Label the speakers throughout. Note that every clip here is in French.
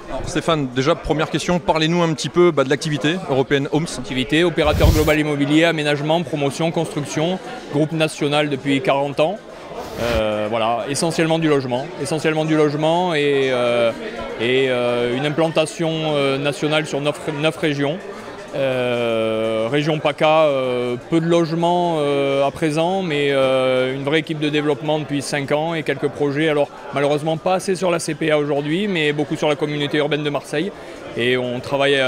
Speaker 1: Alors, Stéphane, déjà première question, parlez-nous un petit peu de l'activité européenne Homes.
Speaker 2: Activité, opérateur global immobilier, aménagement, promotion, construction, groupe national depuis 40 ans. Voilà, essentiellement du logement et une implantation nationale sur 9 régions. Région PACA, peu de logements à présent, mais une vraie équipe de développement depuis 5 ans et quelques projets. Alors malheureusement pas assez sur la CPA aujourd'hui, mais beaucoup sur la communauté urbaine de Marseille. Et on travaille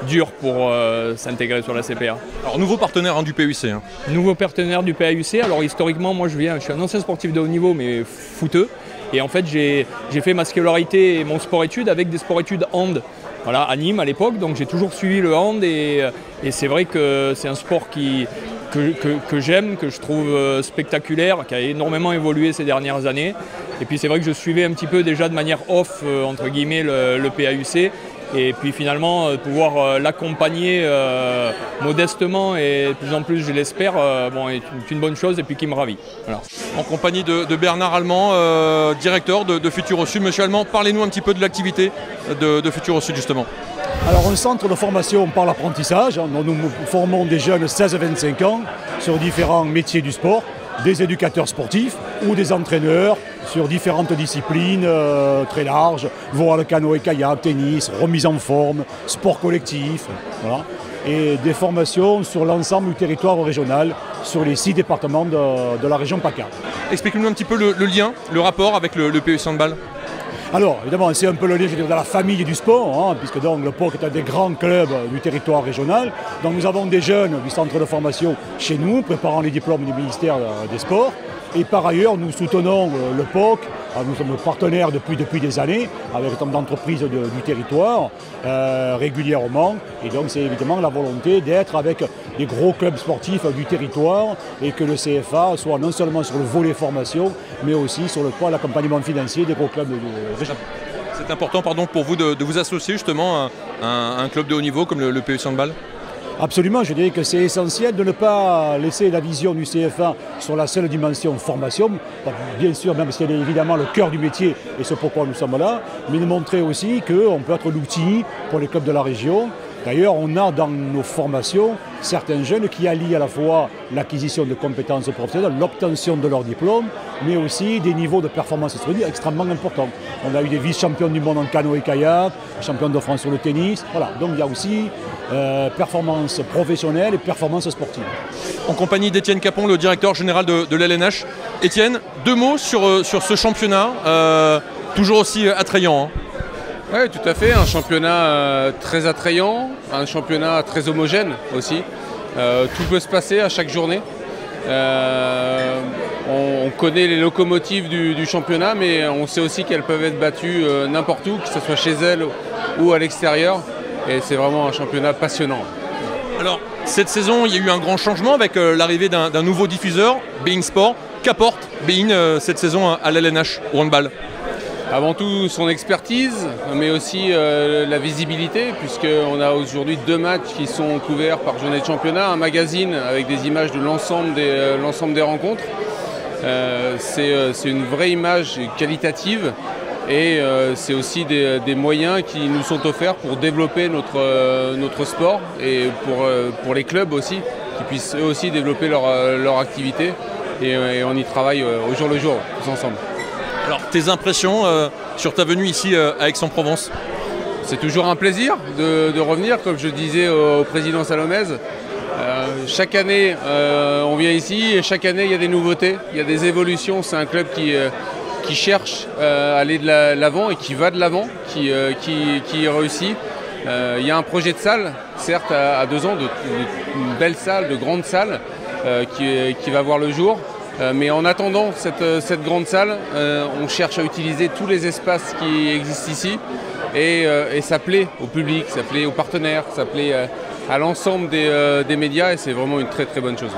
Speaker 2: dur pour s'intégrer sur la CPA.
Speaker 1: Alors nouveau partenaire du PAUC.
Speaker 2: Nouveau partenaire du PAUC. Alors historiquement, moi je suis un ancien sportif de haut niveau, mais footeux. Et en fait j'ai fait ma scolarité et mon sport-études avec des sports-études hand. Voilà, à Nîmes à l'époque, donc j'ai toujours suivi le hand et c'est vrai que c'est un sport que j'aime, que je trouve spectaculaire, qui a énormément évolué ces dernières années. Et puis c'est vrai que je suivais un petit peu déjà de manière off, entre guillemets, le PAUC. Et puis finalement, pouvoir l'accompagner modestement et de plus en plus, je l'espère, est une bonne chose et puis qui me ravit. Voilà.
Speaker 1: En compagnie de Bernard Allemand, directeur de Futuro Sud. Monsieur Allemand, parlez-nous un petit peu de l'activité de Futuro Sud justement.
Speaker 3: Alors un centre de formation par l'apprentissage, nous formons des jeunes 16-25 ans sur différents métiers du sport, des éducateurs sportifs ou des entraîneurs sur différentes disciplines très larges, voile, canoë, kayak, tennis, remise en forme, sport collectif, voilà. Et des formations sur l'ensemble du territoire régional, sur les 6 départements de la région PACA.
Speaker 1: Expliquez-nous un petit peu le lien, le rapport avec le PAUC Handball.
Speaker 3: Alors, évidemment, c'est un peu le lien dans la famille du sport, puisque donc, le POC est un des grands clubs du territoire régional. Donc nous avons des jeunes du centre de formation chez nous, préparant les diplômes du ministère des Sports. Et par ailleurs, nous soutenons le POC. Nous sommes partenaires depuis des années avec un nombre d'entreprises du territoire régulièrement. Et donc c'est évidemment la volonté d'être avec des gros clubs sportifs du territoire et que le CFA soit non seulement sur le volet formation, mais aussi sur le poids l'accompagnement financier des gros clubs régionaux.
Speaker 1: C'est important pour vous de vous associer justement à un club de haut niveau comme le PAUC Handball.
Speaker 3: Absolument, je dirais que c'est essentiel de ne pas laisser la vision du CFA sur la seule dimension formation, bien sûr, même si elle est évidemment le cœur du métier et c'est pourquoi nous sommes là, mais de montrer aussi qu'on peut être l'outil pour les clubs de la région. D'ailleurs, on a dans nos formations certains jeunes qui allient à la fois l'acquisition de compétences professionnelles, l'obtention de leur diplôme, mais aussi des niveaux de performance extrêmement importants. On a eu des vice-champions du monde en canoë-kayak, champions de France sur le tennis. Voilà. Donc il y a aussi performance professionnelle et performance sportive.
Speaker 1: En compagnie d'Étienne Capon, le directeur général de l'LNH. Étienne, 2 mots sur ce championnat, toujours aussi attrayant.
Speaker 4: Oui, tout à fait, un championnat très attrayant, un championnat très homogène aussi. Tout peut se passer à chaque journée. On connaît les locomotives du championnat, mais on sait aussi qu'elles peuvent être battues n'importe où, que ce soit chez elles ou à l'extérieur. Et c'est vraiment un championnat passionnant.
Speaker 1: Alors, cette saison, il y a eu un grand changement avec l'arrivée d'un nouveau diffuseur, Bein Sport. Qu'apporte Bein cette saison à l'LNH au handball ?
Speaker 4: Avant tout son expertise, mais aussi la visibilité, puisqu'on a aujourd'hui 2 matchs qui sont couverts par journée de championnat, un magazine avec des images de l'ensemble des rencontres. C'est une vraie image qualitative et c'est aussi des moyens qui nous sont offerts pour développer notre sport et pour les clubs aussi, qui puissent eux aussi développer leur activité et on y travaille au jour le jour, tous ensemble.
Speaker 1: Alors, tes impressions sur ta venue ici à Aix-en-Provence ?
Speaker 4: C'est toujours un plaisir de revenir, comme je disais au président Salomez. Chaque année, on vient ici et chaque année, il y a des nouveautés, il y a des évolutions. C'est un club qui cherche à aller de l'avant et qui va de l'avant, qui réussit. Il y a un projet de salle, certes à 2 ans, une belle salle, de grande salle qui va voir le jour. Mais en attendant cette grande salle, on cherche à utiliser tous les espaces qui existent ici et ça plaît au public, ça plaît aux partenaires, ça plaît à l'ensemble des médias et c'est vraiment une très très bonne chose.